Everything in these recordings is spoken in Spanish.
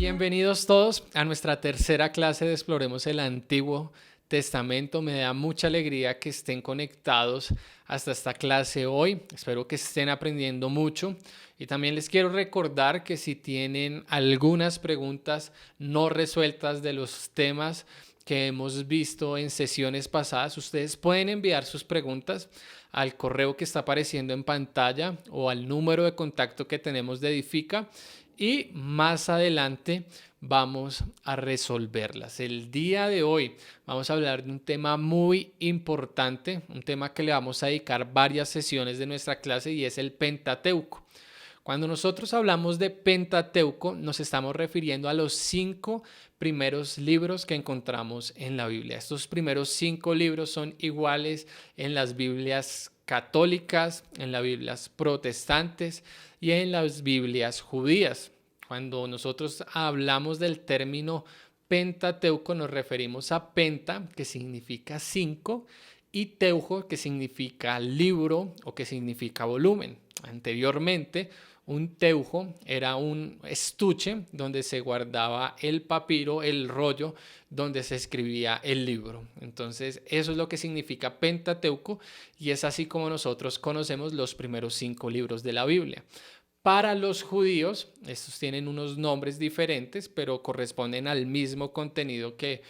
Bienvenidos todos a nuestra tercera clase de Exploremos el Antiguo Testamento. Me da mucha alegría que estén conectados hasta esta clase hoy. Espero que estén aprendiendo mucho. Y también les quiero recordar que si tienen algunas preguntas no resueltas de los temas que hemos visto en sesiones pasadas, ustedes pueden enviar sus preguntas al correo que está apareciendo en pantalla o al número de contacto que tenemos de Edifica. Y más adelante vamos a resolverlas. El día de hoy vamos a hablar de un tema muy importante, un tema que le vamos a dedicar varias sesiones de nuestra clase y es el Pentateuco. Cuando nosotros hablamos de Pentateuco, nos estamos refiriendo a los 5 primeros libros que encontramos en la Biblia. Estos primeros 5 libros son iguales en las Biblias católicas, en las Biblias protestantes y en las Biblias judías. Cuando nosotros hablamos del término Pentateuco, nos referimos a penta, que significa 5, y teuco, que significa libro o que significa volumen. Anteriormente, un teujo era un estuche donde se guardaba el papiro, el rollo donde se escribía el libro. Entonces, eso es lo que significa Pentateuco y es así como nosotros conocemos los primeros 5 libros de la Biblia. Para los judíos, estos tienen unos nombres diferentes, pero corresponden al mismo contenido que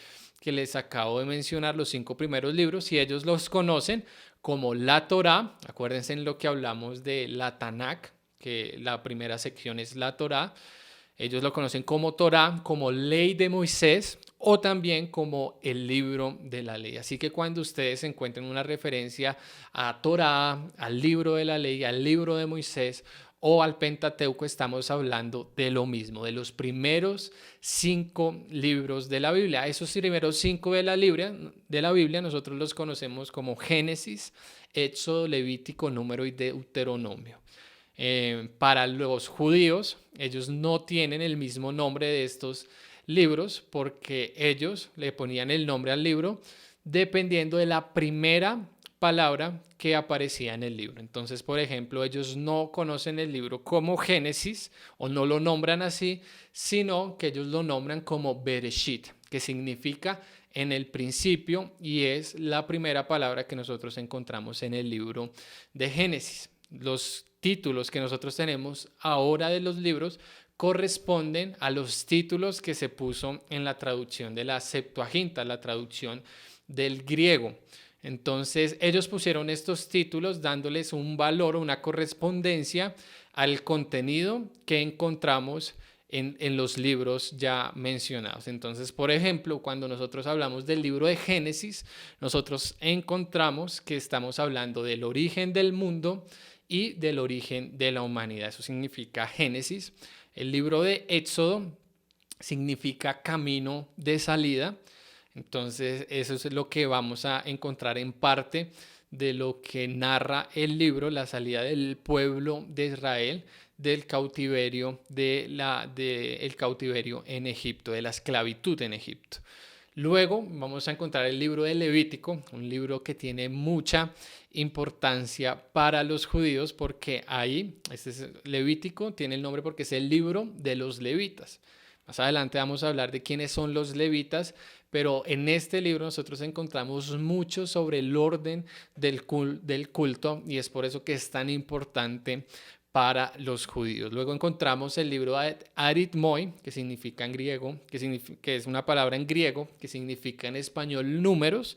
les acabo de mencionar, los 5 primeros libros, y ellos los conocen como la Torá. Acuérdense en lo que hablamos de la Tanakh, que la primera sección es la Torá. Ellos lo conocen como Torá, como ley de Moisés o también como el libro de la ley. Así que cuando ustedes encuentren una referencia a Torá, al libro de la ley, al libro de Moisés o al Pentateuco, estamos hablando de lo mismo, de los primeros 5 libros de la Biblia. Esos primeros 5 de la Biblia nosotros los conocemos como Génesis, Éxodo, Levítico, Número y Deuteronomio. Para los judíos, ellos no tienen el mismo nombre de estos libros porque ellos le ponían el nombre al libro dependiendo de la primera palabra que aparecía en el libro. Entonces, por ejemplo, ellos no conocen el libro como Génesis o no lo nombran así, sino que ellos lo nombran como Bereshit, que significa en el principio y es la primera palabra que nosotros encontramos en el libro de Génesis. Los títulos que nosotros tenemos ahora de los libros corresponden a los títulos que se puso en la traducción de la Septuaginta, la traducción del griego. Entonces ellos pusieron estos títulos dándoles un valor o una correspondencia al contenido que encontramos en los libros ya mencionados. Entonces, por ejemplo, cuando nosotros hablamos del libro de Génesis, nosotros encontramos que estamos hablando del origen del mundo y del origen de la humanidad. Eso significa Génesis. El libro de Éxodo significa camino de salida. Entonces, eso es lo que vamos a encontrar en parte de lo que narra el libro, la salida del pueblo de Israel del cautiverio, el cautiverio en Egipto, de la esclavitud en Egipto. Luego vamos a encontrar el libro de Levítico, un libro que tiene mucha importancia para los judíos porque ahí, Levítico tiene el nombre porque es el libro de los levitas. Más adelante vamos a hablar de quiénes son los levitas, pero en este libro nosotros encontramos mucho sobre el orden del culto y es por eso que es tan importante para los judíos. Luego encontramos el libro de aritmoi, que significa en griego, que es una palabra en griego, que significa en español números,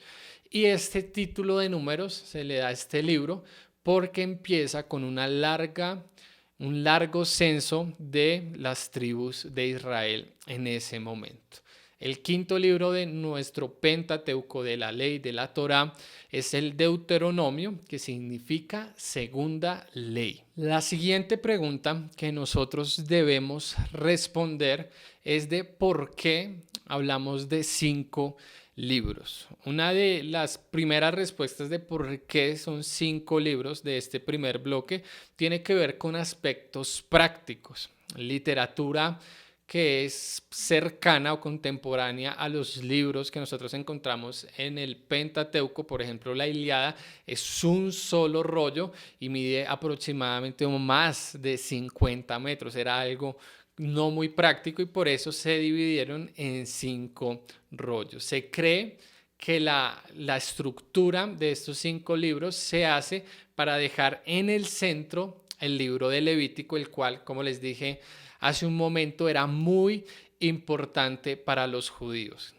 y este título de números se le da a este libro porque empieza con un largo censo de las tribus de Israel en ese momento. El 5.º libro de nuestro Pentateuco, de la ley de la Torá, es el Deuteronomio, que significa segunda ley. La siguiente pregunta que nosotros debemos responder es de por qué hablamos de 5 libros. Una de las primeras respuestas de por qué son 5 libros de este primer bloque tiene que ver con aspectos prácticos. Literatura que es cercana o contemporánea a los libros que nosotros encontramos en el Pentateuco. Por ejemplo, la Ilíada es un solo rollo y mide aproximadamente más de 50 metros. Era algo no muy práctico y por eso se dividieron en 5 rollos. Se cree que la estructura de estos 5 libros se hace para dejar en el centro el libro de Levítico, el cual, como les dije hace un momento, era muy importante para los judíos,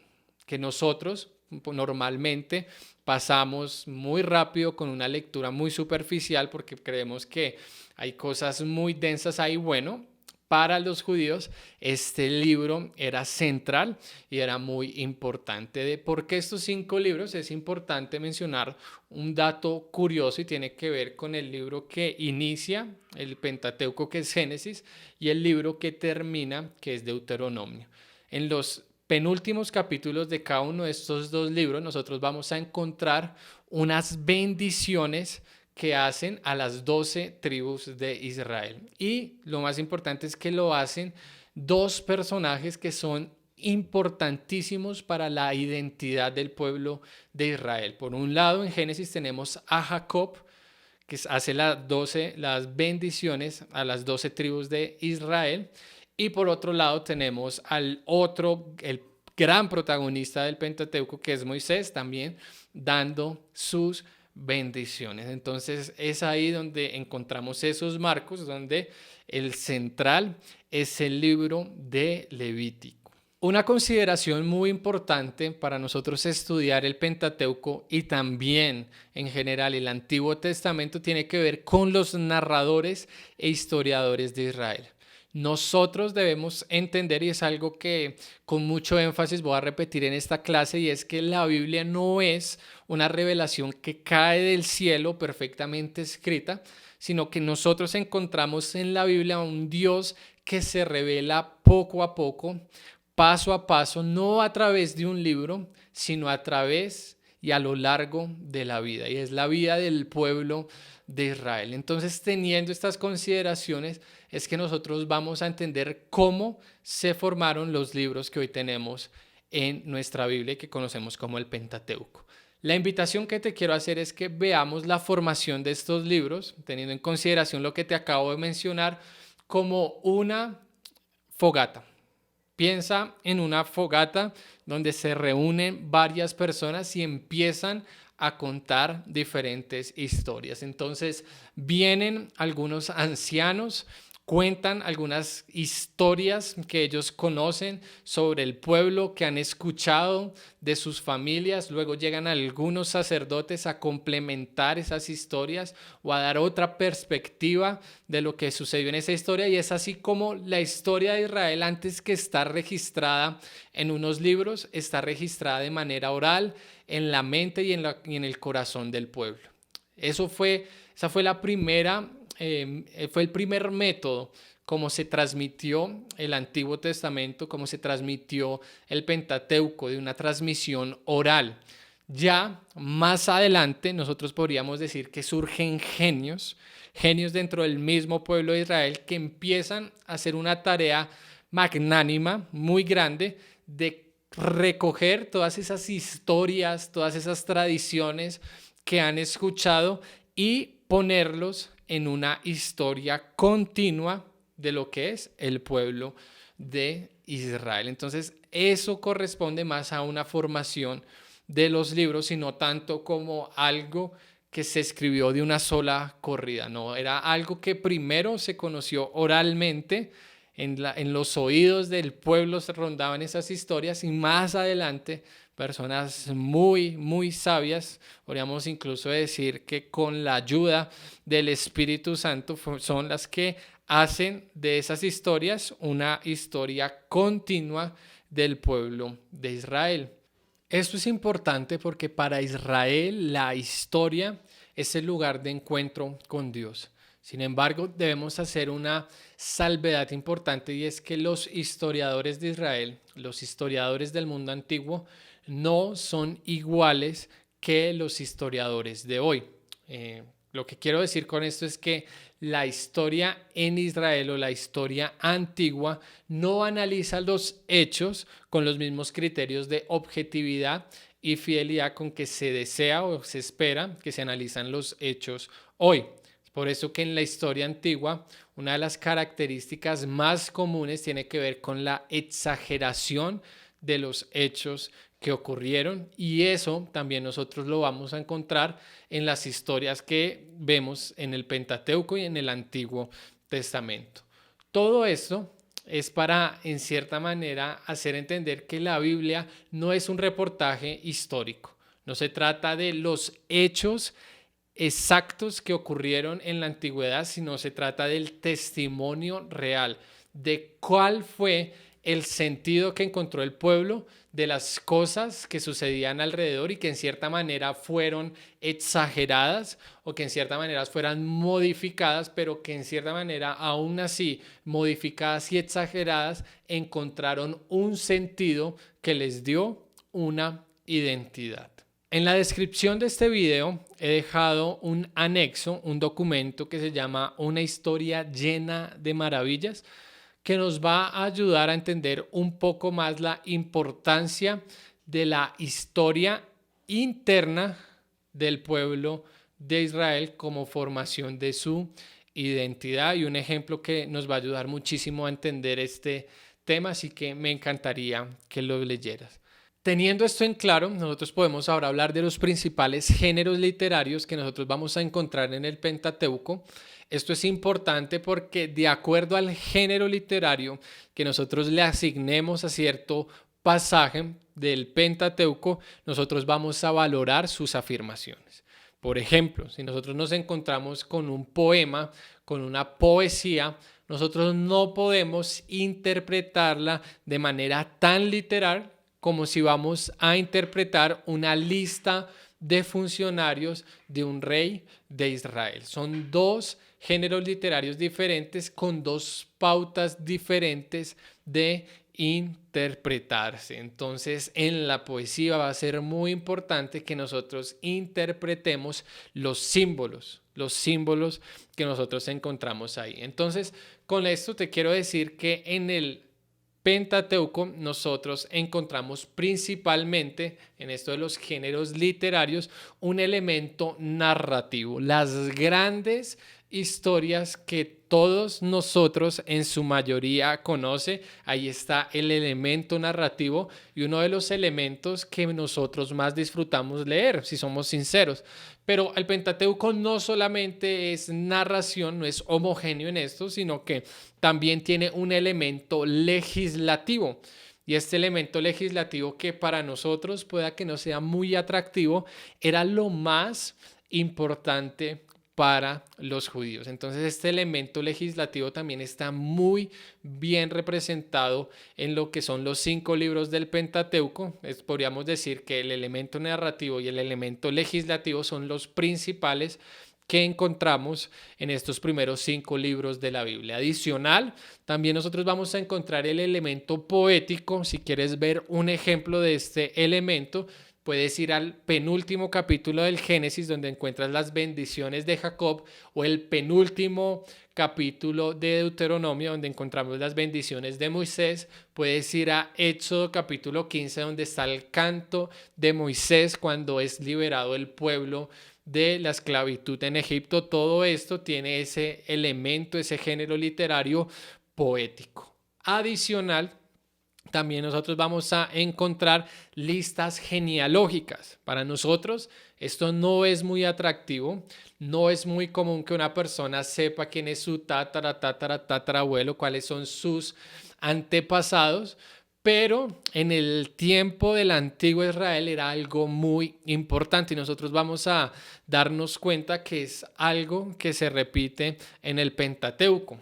que nosotros normalmente pasamos muy rápido con una lectura muy superficial porque creemos que hay cosas muy densas ahí. Bueno, para los judíos este libro era central y era muy importante. ¿De por qué estos 5 libros? Es importante mencionar un dato curioso y tiene que ver con el libro que inicia el Pentateuco, que es Génesis, y el libro que termina, que es Deuteronomio. En los penúltimos capítulos de cada uno de estos 2 libros nosotros vamos a encontrar unas bendiciones que hacen a las 12 tribus de Israel. Y lo más importante es que lo hacen 2 personajes que son importantísimos para la identidad del pueblo de Israel. Por un lado, en Génesis tenemos a Jacob, que hace las bendiciones a las 12 tribus de Israel. Y por otro lado tenemos al otro, el gran protagonista del Pentateuco, que es Moisés, también dando sus bendiciones. Entonces es ahí donde encontramos esos marcos, donde el central es el libro de Levítico. Una consideración muy importante para nosotros estudiar el Pentateuco y también en general el Antiguo Testamento tiene que ver con los narradores e historiadores de Israel. Nosotros debemos entender, y es algo que con mucho énfasis voy a repetir en esta clase, y es que la Biblia no es una revelación que cae del cielo perfectamente escrita, sino que nosotros encontramos en la Biblia un Dios que se revela poco a poco, paso a paso, no a través de un libro, sino a través y a lo largo de la vida. Y es la vida del pueblo de Israel. Entonces, teniendo estas consideraciones, es que nosotros vamos a entender cómo se formaron los libros que hoy tenemos en nuestra Biblia y que conocemos como el Pentateuco. La invitación que te quiero hacer es que veamos la formación de estos libros, teniendo en consideración lo que te acabo de mencionar, como una fogata. Piensa en una fogata donde se reúnen varias personas y empiezan a contar diferentes historias. Entonces vienen algunos ancianos, cuentan algunas historias que ellos conocen sobre el pueblo, que han escuchado de sus familias. Luego llegan algunos sacerdotes a complementar esas historias o a dar otra perspectiva de lo que sucedió en esa historia. Y es así como la historia de Israel, antes que estar registrada en unos libros, está registrada de manera oral en la mente y en el corazón del pueblo. Esa fue la primera, fue el primer método como se transmitió el Antiguo Testamento, como se transmitió el Pentateuco, de una transmisión oral. Ya más adelante nosotros podríamos decir que surgen genios dentro del mismo pueblo de Israel, que empiezan a hacer una tarea magnánima, muy grande, de recoger todas esas historias, todas esas tradiciones que han escuchado y ponerlos en una historia continua de lo que es el pueblo de Israel. Entonces, eso corresponde más a una formación de los libros, y no tanto como algo que se escribió de una sola corrida. No, era algo que primero se conoció oralmente, en los oídos del pueblo se rondaban esas historias, y más adelante personas muy, muy sabias, podríamos incluso decir que con la ayuda del Espíritu Santo, son las que hacen de esas historias una historia continua del pueblo de Israel. Esto es importante porque para Israel la historia es el lugar de encuentro con Dios. Sin embargo, debemos hacer una salvedad importante, y es que los historiadores de Israel, los historiadores del mundo antiguo, no son iguales que los historiadores de hoy. Lo que quiero decir con esto es que la historia en Israel, o la historia antigua, no analiza los hechos con los mismos criterios de objetividad y fidelidad con que se desea o se espera que se analizan los hechos hoy. Por eso que en la historia antigua, una de las características más comunes tiene que ver con la exageración de los hechos que ocurrieron, y eso también nosotros lo vamos a encontrar en las historias que vemos en el Pentateuco y en el Antiguo Testamento. Todo esto es para, en cierta manera, hacer entender que la Biblia no es un reportaje histórico. No se trata de los hechos exactos que ocurrieron en la antigüedad, sino se trata del testimonio real de cuál fue el sentido que encontró el pueblo de las cosas que sucedían alrededor y que en cierta manera fueron exageradas o que en cierta manera fueran modificadas, pero que en cierta manera aún así modificadas y exageradas encontraron un sentido que les dio una identidad. En la descripción de este video he dejado un anexo, un documento que se llama Una historia llena de maravillas, que nos va a ayudar a entender un poco más la importancia de la historia interna del pueblo de Israel como formación de su identidad, y un ejemplo que nos va a ayudar muchísimo a entender este tema, así que me encantaría que lo leyeras. Teniendo esto en claro, nosotros podemos ahora hablar de los principales géneros literarios que nosotros vamos a encontrar en el Pentateuco. Esto es importante porque de acuerdo al género literario que nosotros le asignemos a cierto pasaje del Pentateuco, nosotros vamos a valorar sus afirmaciones. Por ejemplo, si nosotros nos encontramos con un poema, con una poesía, nosotros no podemos interpretarla de manera tan literal como si vamos a interpretar una lista de funcionarios de un rey de Israel. Son dos géneros literarios diferentes con dos pautas diferentes de interpretarse. Entonces, en la poesía va a ser muy importante que nosotros interpretemos los símbolos que nosotros encontramos ahí. Entonces, con esto te quiero decir que en el Pentateuco nosotros encontramos principalmente en esto de los géneros literarios un elemento narrativo, las grandes historias que todos nosotros en su mayoría conoce. Ahí está el elemento narrativo y uno de los elementos que nosotros más disfrutamos leer, si somos sinceros. Pero el Pentateuco no solamente es narración, no es homogéneo en esto, sino que también tiene un elemento legislativo. Y este elemento legislativo, que para nosotros pueda que no sea muy atractivo, era lo más importante para los judíos. Entonces este elemento legislativo también está muy bien representado en lo que son los 5 libros del Pentateuco. Podríamos decir que el elemento narrativo y el elemento legislativo son los principales que encontramos en estos primeros 5 libros de la Biblia. Adicional, también nosotros vamos a encontrar el elemento poético. Si quieres ver un ejemplo de este elemento, puedes ir al penúltimo capítulo del Génesis, donde encuentras las bendiciones de Jacob, o el penúltimo capítulo de Deuteronomio, donde encontramos las bendiciones de Moisés. Puedes ir a Éxodo capítulo 15, donde está el canto de Moisés cuando es liberado el pueblo de la esclavitud en Egipto. Todo esto tiene ese elemento, ese género literario poético. Adicional, también nosotros vamos a encontrar listas genealógicas. Para nosotros esto no es muy atractivo, no es muy común que una persona sepa quién es su tatarabuelo, cuáles son sus antepasados, pero en el tiempo del antiguo Israel era algo muy importante y nosotros vamos a darnos cuenta que es algo que se repite en el Pentateuco.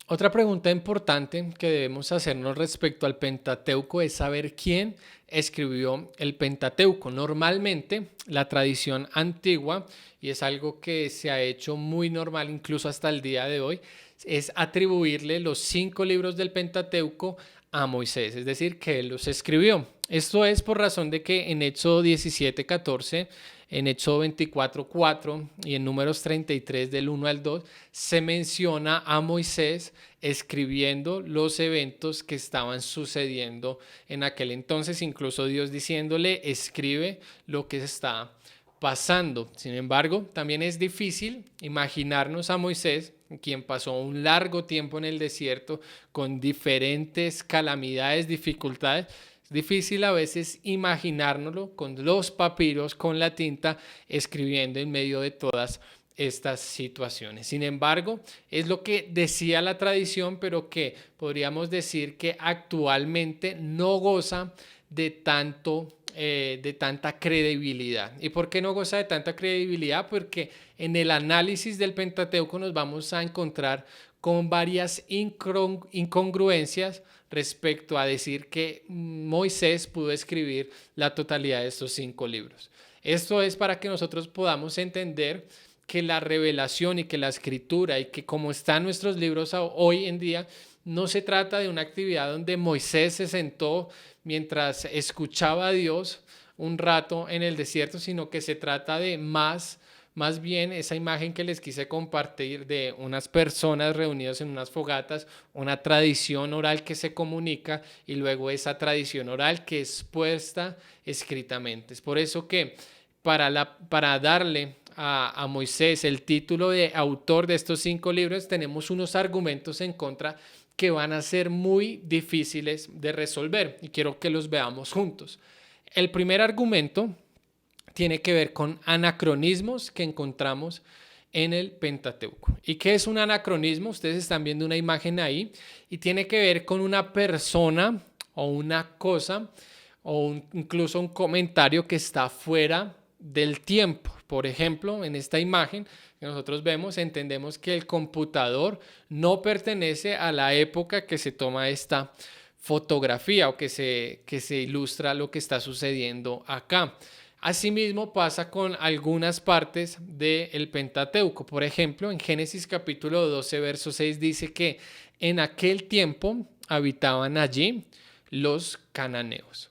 Otra pregunta importante que debemos hacernos respecto al Pentateuco es saber quién escribió el Pentateuco. Normalmente la tradición antigua, y es algo que se ha hecho muy normal incluso hasta el día de hoy, es atribuirle los 5 libros del Pentateuco a Moisés, es decir, que él los escribió. Esto es por razón de que en Éxodo 17:14, en Éxodo 24:4 y en Números 33 del 1 al 2 se menciona a Moisés escribiendo los eventos que estaban sucediendo en aquel entonces, incluso Dios diciéndole: escribe lo que está pasando. Sin embargo, también es difícil imaginarnos a Moisés, quien pasó un largo tiempo en el desierto con diferentes calamidades, dificultades. Es difícil a veces imaginárnoslo con los papiros, con la tinta, escribiendo en medio de todas estas situaciones. Sin embargo, es lo que decía la tradición, pero que podríamos decir que actualmente no goza de tanta credibilidad. ¿Y por qué no goza de tanta credibilidad? Porque en el análisis del Pentateuco nos vamos a encontrar con varias incongruencias respecto a decir que Moisés pudo escribir la totalidad de estos 5 libros. Esto es para que nosotros podamos entender que la revelación y que la escritura y que como están nuestros libros hoy en día, no se trata de una actividad donde Moisés se sentó mientras escuchaba a Dios un rato en el desierto, sino que se trata de más bien esa imagen que les quise compartir de unas personas reunidas en unas fogatas, una tradición oral que se comunica y luego esa tradición oral que es puesta escritamente. Es por eso que para darle a Moisés el título de autor de estos 5 libros, tenemos unos argumentos en contra que van a ser muy difíciles de resolver y quiero que los veamos juntos. El primer argumento tiene que ver con anacronismos que encontramos en el Pentateuco. ¿Y qué es un anacronismo? Ustedes están viendo una imagen ahí y tiene que ver con una persona o una cosa o incluso un comentario que está fuera del tiempo. Por ejemplo, en esta imagen que nosotros vemos, entendemos que el computador no pertenece a la época que se toma esta fotografía o que se ilustra lo que está sucediendo acá. Asimismo pasa con algunas partes del Pentateuco. Por ejemplo, en Génesis capítulo 12, verso 6 dice que en aquel tiempo habitaban allí los cananeos.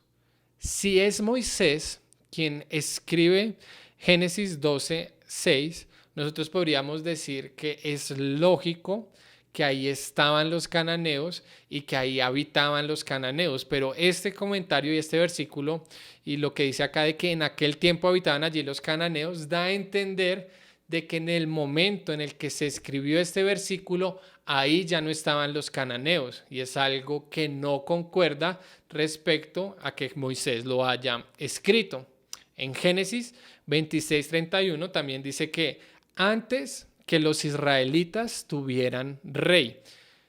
Si es Moisés quien escribe Génesis 12, 6, nosotros podríamos decir que es lógico que ahí estaban los cananeos y que ahí habitaban los cananeos, pero este comentario y este versículo y lo que dice acá de que en aquel tiempo habitaban allí los cananeos da a entender de que en el momento en el que se escribió este versículo ahí ya no estaban los cananeos y es algo que no concuerda respecto a que Moisés lo haya escrito. En Génesis 26:31 también dice que antes que los israelitas tuvieran rey.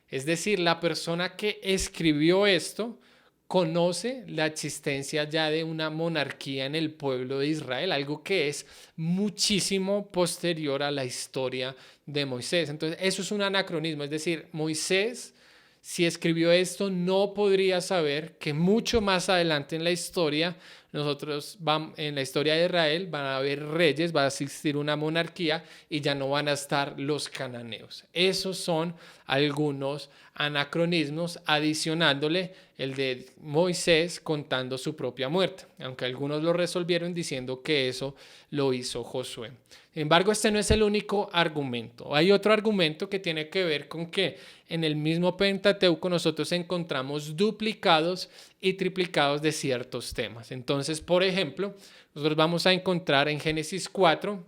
Es decir, la persona que escribió esto conoce la existencia ya de una monarquía en el pueblo de Israel, algo que es muchísimo posterior a la historia de Moisés. Entonces, eso es un anacronismo, es decir, Moisés, si escribió esto, no podría saber que mucho más adelante en la historia, en la historia de Israel, van a haber reyes, va a existir una monarquía y ya no van a estar los cananeos. Esos son algunos anacronismos, adicionándole el de Moisés contando su propia muerte, aunque algunos lo resolvieron diciendo que eso lo hizo Josué. Sin embargo, este no es el único argumento. Hay otro argumento que tiene que ver con que en el mismo Pentateuco nosotros encontramos duplicados y triplicados de ciertos temas. Entonces, por ejemplo, nosotros vamos a encontrar en Génesis 4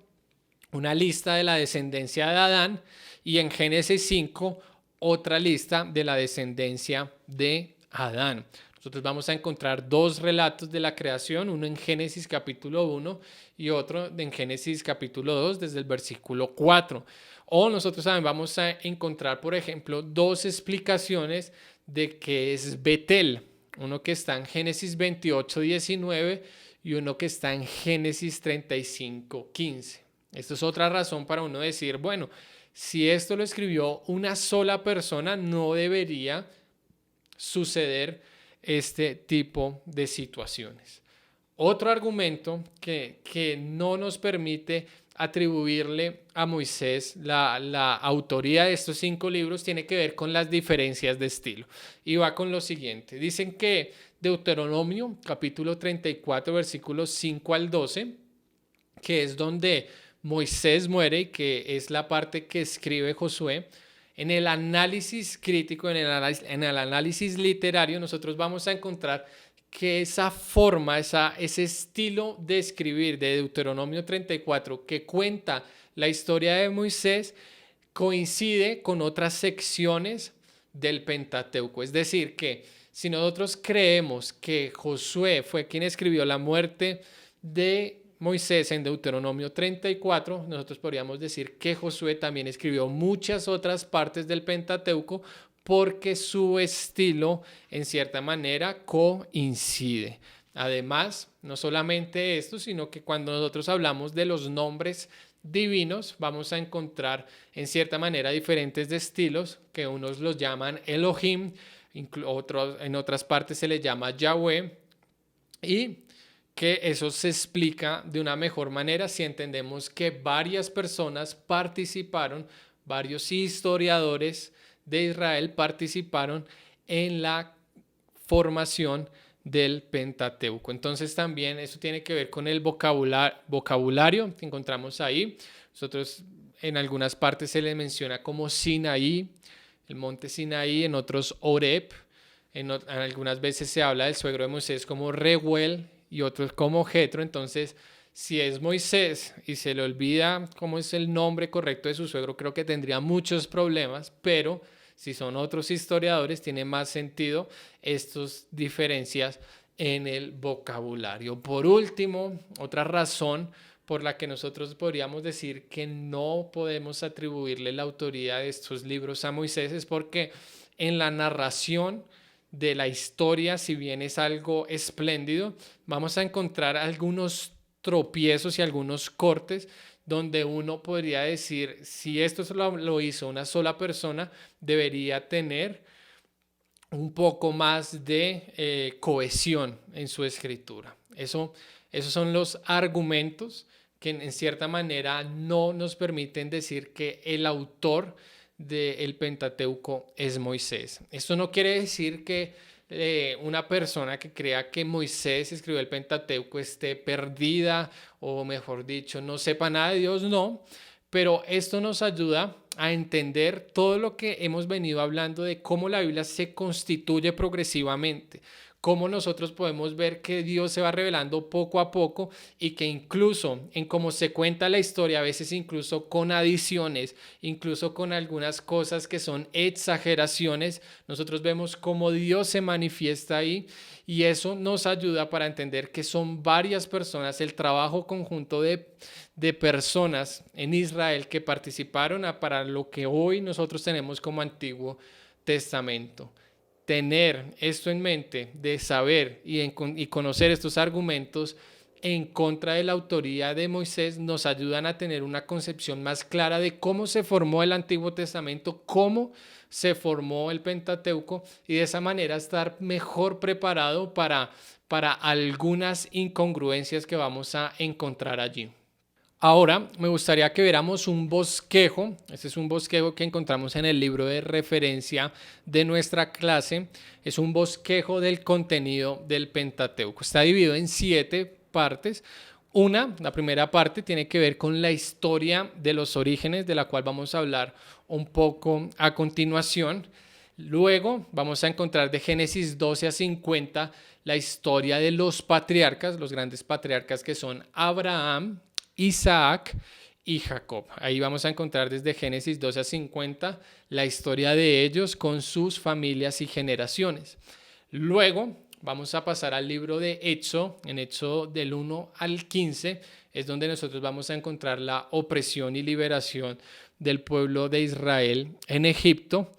una lista de la descendencia de Adán y en Génesis 5 otra lista de la descendencia de Adán. Nosotros vamos a encontrar 2 relatos de la creación, uno en Génesis capítulo 1 y otro en Génesis capítulo 2 desde el versículo 4. O nosotros también vamos a encontrar, por ejemplo, 2 explicaciones de qué es Betel. Uno que está en Génesis 28:19 y uno que está en Génesis 35:15. Esto es otra razón para uno decir, bueno, si esto lo escribió una sola persona, no debería suceder este tipo de situaciones. Otro argumento que no nos permite atribuirle a Moisés la autoría de estos 5 libros tiene que ver con las diferencias de estilo. Y va con lo siguiente. Dicen que Deuteronomio, capítulo 34, versículos 5 al 12, que es donde Moisés muere y que es la parte que escribe Josué, en el análisis crítico, en el análisis literario, nosotros vamos a encontrar que esa forma, ese estilo de escribir de Deuteronomio 34 que cuenta la historia de Moisés coincide con otras secciones del Pentateuco. Es decir, que si nosotros creemos que Josué fue quien escribió la muerte de Moisés en Deuteronomio 34, nosotros podríamos decir que Josué también escribió muchas otras partes del Pentateuco porque su estilo en cierta manera coincide. Además, no solamente esto, sino que cuando nosotros hablamos de los nombres divinos, vamos a encontrar en cierta manera diferentes de estilos, que unos los llaman Elohim, en otras partes se le llama Yahweh, y que eso se explica de una mejor manera si entendemos que varias personas participaron, varios historiadores de Israel participaron en la formación del Pentateuco. Entonces también eso tiene que ver con el vocabulario que encontramos ahí. Nosotros en algunas partes se le menciona como Sinaí, el monte Sinaí, en otros Horeb, en algunas veces se habla del suegro de Moisés como Reuel y otros como Jetro. Entonces, si es Moisés y se le olvida cómo es el nombre correcto de su suegro, creo que tendría muchos problemas, pero si son otros historiadores, tiene más sentido estas diferencias en el vocabulario. Por último, otra razón por la que nosotros podríamos decir que no podemos atribuirle la autoría de estos libros a Moisés es porque en la narración de la historia, si bien es algo espléndido, vamos a encontrar algunos tropiezos y algunos cortes donde uno podría decir, si esto lo hizo una sola persona, debería tener un poco más de cohesión en su escritura. Esos son los argumentos que en cierta manera no nos permiten decir que el autor del Pentateuco es Moisés. Esto no quiere decir que una persona que crea que Moisés escribió el Pentateuco esté perdida o mejor dicho no sepa nada de Dios, no, pero esto nos ayuda a entender todo lo que hemos venido hablando de cómo la Biblia se constituye progresivamente, cómo nosotros podemos ver que Dios se va revelando poco a poco y que incluso en cómo se cuenta la historia, a veces incluso con adiciones, incluso con algunas cosas que son exageraciones, nosotros vemos cómo Dios se manifiesta ahí y eso nos ayuda para entender que son varias personas, el trabajo conjunto de personas en Israel que participaron para lo que hoy nosotros tenemos como Antiguo Testamento. Tener esto en mente, de saber y conocer estos argumentos en contra de la autoría de Moisés, nos ayudan a tener una concepción más clara de cómo se formó el Antiguo Testamento, cómo se formó el Pentateuco y de esa manera estar mejor preparado para algunas incongruencias que vamos a encontrar allí. Ahora me gustaría que viéramos un bosquejo. Este es un bosquejo que encontramos en el libro de referencia de nuestra clase. Es un bosquejo del contenido del Pentateuco. Está dividido en 7 partes. La primera parte tiene que ver con la historia de los orígenes, de la cual vamos a hablar un poco a continuación. Luego vamos a encontrar de Génesis 12 a 50 la historia de los patriarcas, los grandes patriarcas que son Abraham, Isaac y Jacob. Ahí vamos a encontrar desde Génesis 12 a 50 la historia de ellos con sus familias y generaciones. Luego vamos a pasar al libro de Éxodo. En Éxodo del 1 al 15 es donde nosotros vamos a encontrar la opresión y liberación del pueblo de Israel en Egipto.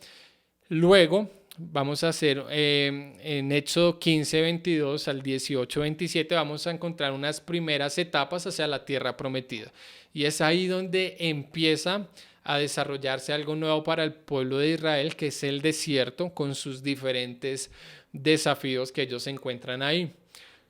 Luego vamos a hacer en Éxodo 15, 22 al 18, 27 vamos a encontrar unas primeras etapas hacia la tierra prometida. Y es ahí donde empieza a desarrollarse algo nuevo para el pueblo de Israel, que es el desierto con sus diferentes desafíos que ellos encuentran ahí.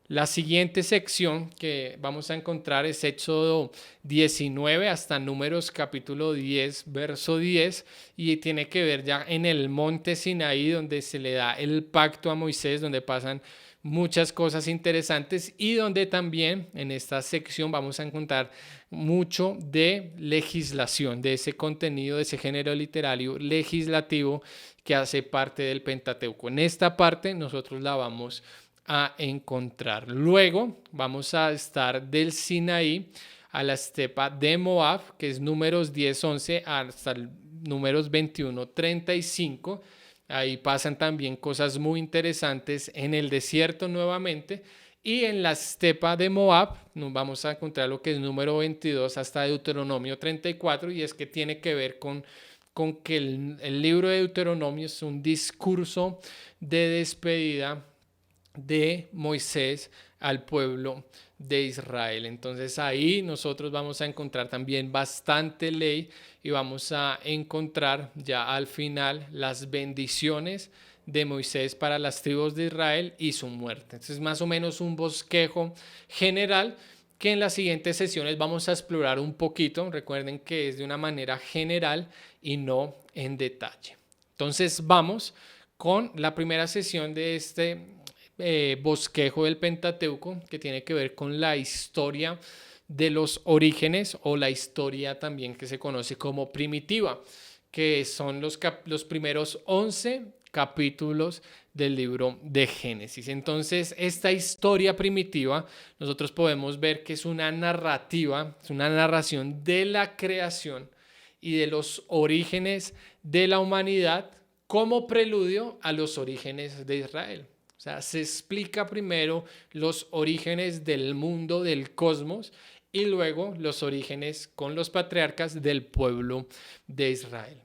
La siguiente sección que vamos a encontrar es Éxodo 19 hasta Números capítulo 10, verso 10, y tiene que ver ya en el monte Sinaí, donde se le da el pacto a Moisés, donde pasan muchas cosas interesantes y donde también en esta sección vamos a encontrar mucho de legislación, de ese contenido, de ese género literario legislativo que hace parte del Pentateuco. En esta parte nosotros la vamos a encontrar. Luego vamos a estar del Sinaí a la estepa de Moab, que es números 10-11 hasta el números 21-35. Ahí pasan también cosas muy interesantes en el desierto nuevamente. Y en la estepa de Moab nos vamos a encontrar lo que es número 22 hasta Deuteronomio 34, y es que tiene que ver con que el libro de Deuteronomio es un discurso de despedida de Moisés al pueblo de Israel. Entonces ahí nosotros vamos a encontrar también bastante ley y vamos a encontrar ya al final las bendiciones de Moisés para las tribus de Israel y su muerte. Entonces más o menos un bosquejo general que en las siguientes sesiones vamos a explorar un poquito. Recuerden que es de una manera general y no en detalle. Entonces vamos con la primera sesión de este bosquejo del Pentateuco, que tiene que ver con la historia de los orígenes, o la historia también que se conoce como primitiva, que son los primeros 11 capítulos del libro de Génesis. Entonces, esta historia primitiva, nosotros podemos ver que es una narrativa, es una narración de la creación y de los orígenes de la humanidad como preludio a los orígenes de Israel. O sea, se explica primero los orígenes del mundo, del cosmos, y luego los orígenes con los patriarcas del pueblo de Israel.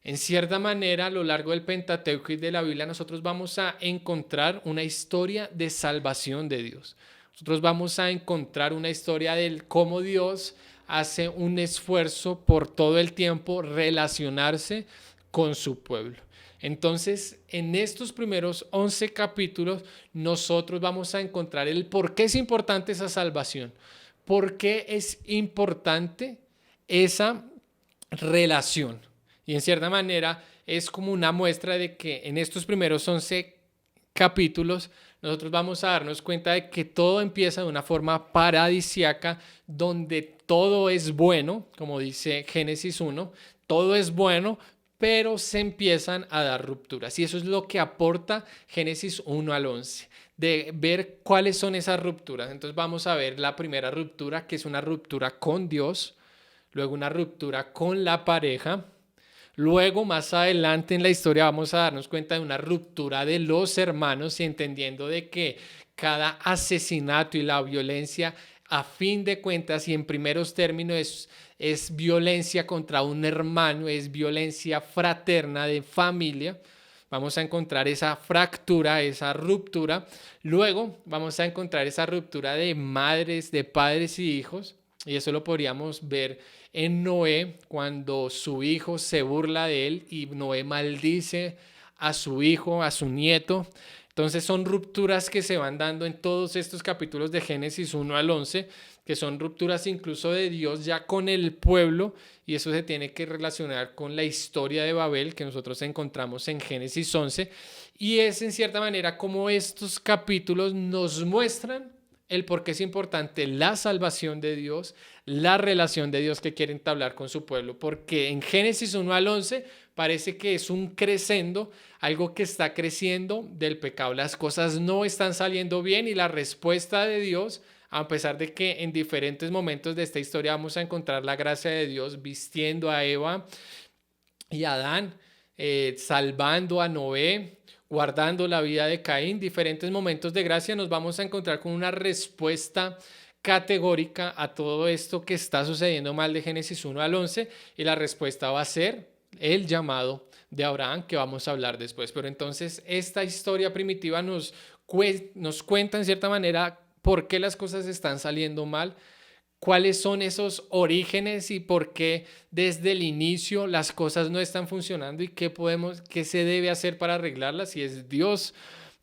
En cierta manera, a lo largo del Pentateuco y de la Biblia, nosotros vamos a encontrar una historia de salvación de Dios. Nosotros vamos a encontrar una historia de cómo Dios hace un esfuerzo por todo el tiempo relacionarse con su pueblo. Entonces, en estos primeros 11 capítulos, nosotros vamos a encontrar el por qué es importante esa salvación, por qué es importante esa relación. Y en cierta manera es como una muestra de que en estos primeros 11 capítulos nosotros vamos a darnos cuenta de que todo empieza de una forma paradisíaca, donde todo es bueno, como dice Génesis 1, todo es bueno, pero se empiezan a dar rupturas. Y eso es lo que aporta Génesis 1 al 11, de ver cuáles son esas rupturas. Entonces vamos a ver la primera ruptura, que es una ruptura con Dios, luego una ruptura con la pareja. Luego, más adelante en la historia, vamos a darnos cuenta de una ruptura de los hermanos, y entendiendo de que cada asesinato y la violencia, a fin de cuentas y en primeros términos, es violencia contra un hermano, es violencia fraterna de familia. Vamos a encontrar esa fractura, esa ruptura. Luego vamos a encontrar esa ruptura de madres, de padres y hijos. Y eso lo podríamos ver en Noé, cuando su hijo se burla de él y Noé maldice a su hijo, a su nieto. Entonces son rupturas que se van dando en todos estos capítulos de Génesis 1 al 11, que son rupturas incluso de Dios ya con el pueblo, y eso se tiene que relacionar con la historia de Babel que nosotros encontramos en Génesis 11, y es en cierta manera como estos capítulos nos muestran el por qué es importante la salvación de Dios, la relación de Dios que quiere entablar con su pueblo, porque en Génesis 1 al 11 parece que es un crescendo, algo que está creciendo del pecado. Las cosas no están saliendo bien, y la respuesta de Dios, a pesar de que en diferentes momentos de esta historia vamos a encontrar la gracia de Dios vistiendo a Eva y a Adán, salvando a Noé, guardando la vida de Caín, diferentes momentos de gracia, nos vamos a encontrar con una respuesta categórica a todo esto que está sucediendo mal de Génesis 1 al 11, y la respuesta va a ser el llamado de Abraham, que vamos a hablar después. Pero entonces esta historia primitiva nos cuenta en cierta manera por qué las cosas están saliendo mal, cuáles son esos orígenes y por qué desde el inicio las cosas no están funcionando, y qué se debe hacer para arreglarlas, y es Dios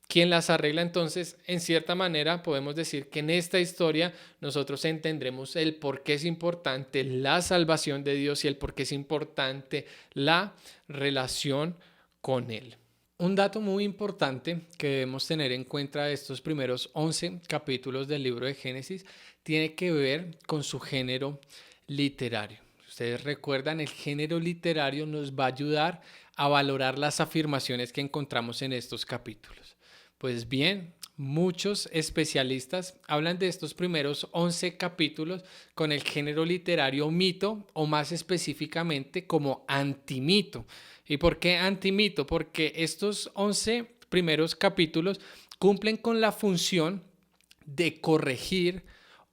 quien las arregla. Entonces, en cierta manera podemos decir que en esta historia nosotros entendremos el por qué es importante la salvación de Dios y el por qué es importante la relación con Él. Un dato muy importante que debemos tener en cuenta de estos primeros 11 capítulos del libro de Génesis tiene que ver con su género literario. Ustedes recuerdan, el género literario nos va a ayudar a valorar las afirmaciones que encontramos en estos capítulos. Pues bien, muchos especialistas hablan de estos primeros 11 capítulos con el género literario mito o más específicamente como antimito. ¿Y por qué antimito? Porque estos 11 primeros capítulos cumplen con la función de corregir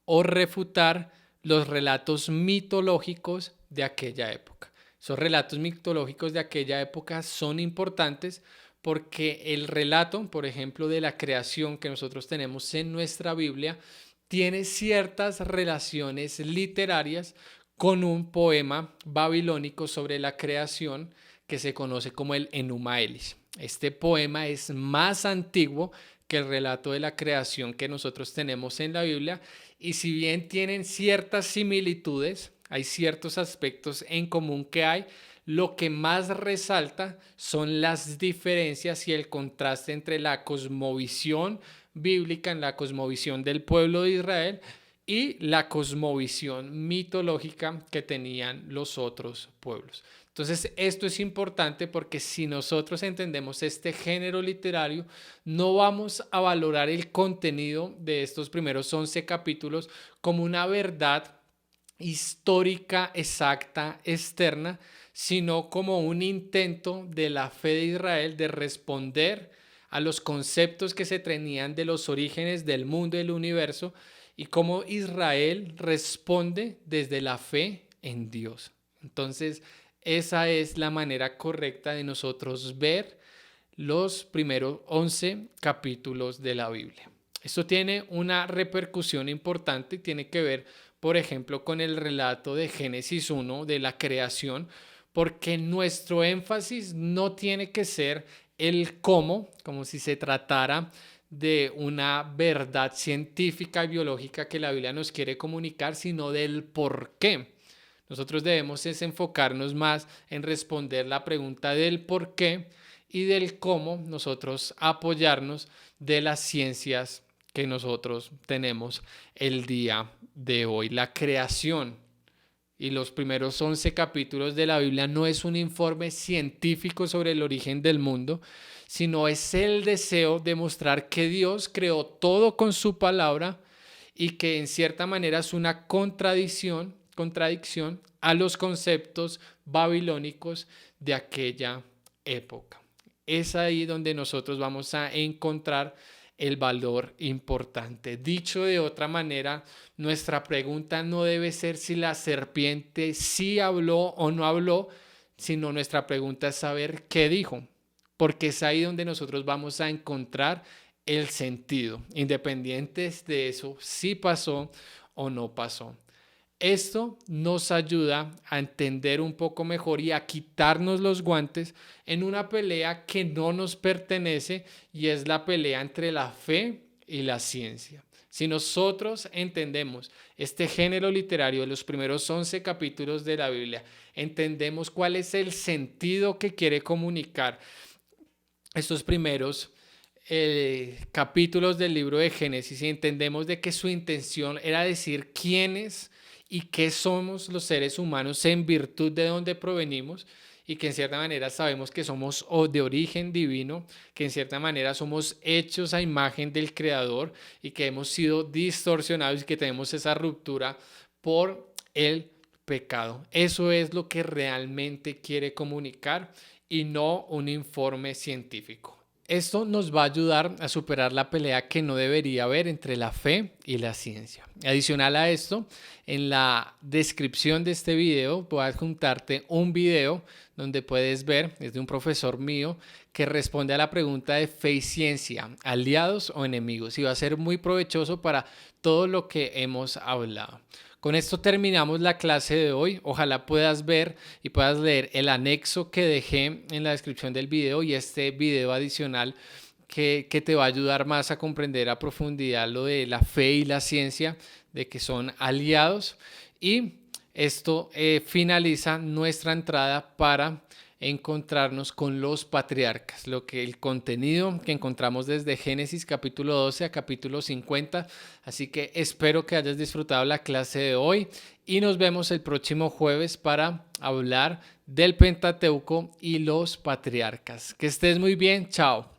o refutar los relatos mitológicos de aquella época. Esos relatos mitológicos de aquella época son importantes porque el relato, por ejemplo, de la creación que nosotros tenemos en nuestra Biblia, tiene ciertas relaciones literarias con un poema babilónico sobre la creación que se conoce como el Enuma Elish. Este poema es más antiguo que el relato de la creación que nosotros tenemos en la Biblia, y si bien tienen ciertas similitudes, hay ciertos aspectos en común que hay, lo que más resalta son las diferencias y el contraste entre la cosmovisión bíblica, en la cosmovisión del pueblo de Israel, y la cosmovisión mitológica que tenían los otros pueblos. Entonces, esto es importante porque si nosotros entendemos este género literario, no vamos a valorar el contenido de estos primeros 11 capítulos como una verdad histórica, exacta, externa, sino como un intento de la fe de Israel de responder a los conceptos que se tenían de los orígenes del mundo y del universo y cómo Israel responde desde la fe en Dios. Entonces, esa es la manera correcta de nosotros ver los primeros 11 capítulos de la Biblia. Esto tiene una repercusión importante, tiene que ver, por ejemplo, con el relato de Génesis 1 de la creación, porque nuestro énfasis no tiene que ser el cómo, como si se tratara de una verdad científica y biológica que la Biblia nos quiere comunicar, sino del por qué. Nosotros debemos enfocarnos más en responder la pregunta del por qué y del cómo nosotros apoyarnos de las ciencias que nosotros tenemos el día de hoy. La creación y los primeros 11 capítulos de la Biblia no es un informe científico sobre el origen del mundo, sino es el deseo de mostrar que Dios creó todo con su palabra y que en cierta manera es una contradicción a los conceptos babilónicos de aquella época. Es ahí donde nosotros vamos a encontrar el valor importante. Dicho de otra manera, nuestra pregunta no debe ser si la serpiente sí habló o no habló, sino nuestra pregunta es saber qué dijo, porque es ahí donde nosotros vamos a encontrar el sentido, independientes de eso, si pasó o no pasó. Esto nos ayuda a entender un poco mejor y a quitarnos los guantes en una pelea que no nos pertenece, y es la pelea entre la fe y la ciencia. Si nosotros entendemos este género literario de los primeros 11 capítulos de la Biblia, entendemos cuál es el sentido que quiere comunicar estos primeros capítulos del libro de Génesis, y entendemos de que su intención era decir quiénes y qué somos los seres humanos en virtud de dónde provenimos, y que en cierta manera sabemos que somos de origen divino, que en cierta manera somos hechos a imagen del Creador y que hemos sido distorsionados y que tenemos esa ruptura por el pecado. Eso es lo que realmente quiere comunicar y no un informe científico. Esto nos va a ayudar a superar la pelea que no debería haber entre la fe y la ciencia. Adicional a esto, en la descripción de este video voy a adjuntarte un video donde puedes ver, es de un profesor mío que responde a la pregunta de fe y ciencia, aliados o enemigos, y va a ser muy provechoso para todo lo que hemos hablado. Con esto terminamos la clase de hoy. Ojalá puedas ver y puedas leer el anexo que dejé en la descripción del video y este video adicional que te va a ayudar más a comprender a profundidad lo de la fe y la ciencia, de que son aliados. Y esto finaliza nuestra entrada para encontrarnos con los patriarcas, el contenido que encontramos desde Génesis capítulo 12 a capítulo 50. Así que espero que hayas disfrutado la clase de hoy y nos vemos el próximo jueves para hablar del Pentateuco y los patriarcas. Que estés muy bien, chao.